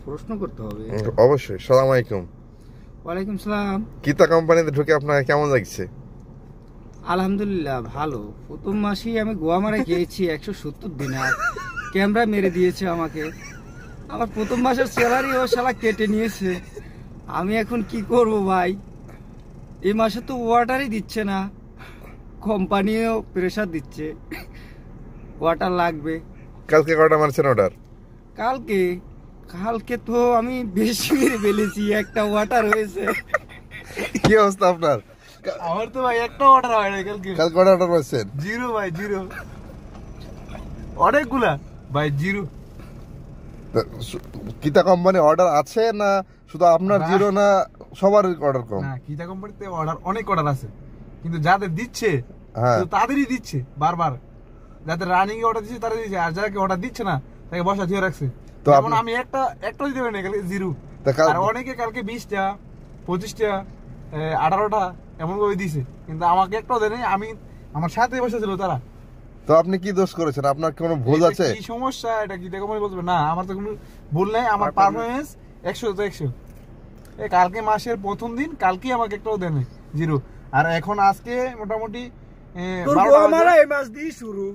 প্রশ্ন করতে হবে। অবশ্যই। সালাম আলাইকুম। ওয়ালাইকুম সালাম। কিতা কোম্পানিতে ঢুকে আপনার কেমন লাগছে? আলহামদুলিল্লাহ ভালো। প্রথম মাসেই আমি গোয়া মারা খেয়েছি 170 দিনার। ক্যামেরা মেরে দিয়েছে আমাকে। আমার প্রথম মাসের স্যালারি ও শালা কেটে নিয়েছে। আমি এখন কি করব ভাই? এই মাসে তো ওয়াটারই দিচ্ছে না, কোম্পানিও প্রেসার দিচ্ছে ওয়াটার লাগবে। কালকে কটা মারছেন অর্ডার? কালকে তো আমি বেশি মেরে ফেলেছি, একটা ওয়াটার হয়েছে। কি অবস্থা আপনার? আমার তো ভাই একটা অর্ডার হয় না কালকে। কালকে কটা অর্ডার মারছেন? জিরো ভাই, জিরো। অনেকগুলা ভাই, জিরো। কিতা কোম্পানি অর্ডার আছে না শুধু আপনার জিরো, না সবার অর্ডার কম? না, কিতা কোম্পানিতে অর্ডার অনেক অর্ডার আছে, কিন্তু যাদের দিচ্ছে হ্যাঁ তাদেরই দিচ্ছে বারবার। যাদের রানিং এ অর্ডার দিচ্ছে তারা দিচ্ছে, আর যাকে অর্ডার দিচ্ছে না তাকে বসা দিয়ে রাখছে। তো এখন আমি একটা দিতে পারি না, কালকে জিরো। আর অনেকে কালকে 20টা 25টা 18টা এমন ভাবে দিছে, কিন্তু আমাকে একটাও দেয় নাই। আমি আমার সাথে বসে ছিল তারা। তো আপনি কি দোষ করেছেন? আপনার কোনো ভুল আছে? কি সমস্যা এটা? কি কোম্পানি বলবে না আমার তো কোনো ভুল নাই, আমার পারফরম্যান্স 100 তো 100। এই কালকে মাসের প্রথম দিন, কালকে আমাকে একটাও দেয় নাই, জিরো। আর এখন আজকে মোটামুটি 12টা আমার এই মাস দিয়ে শুরু।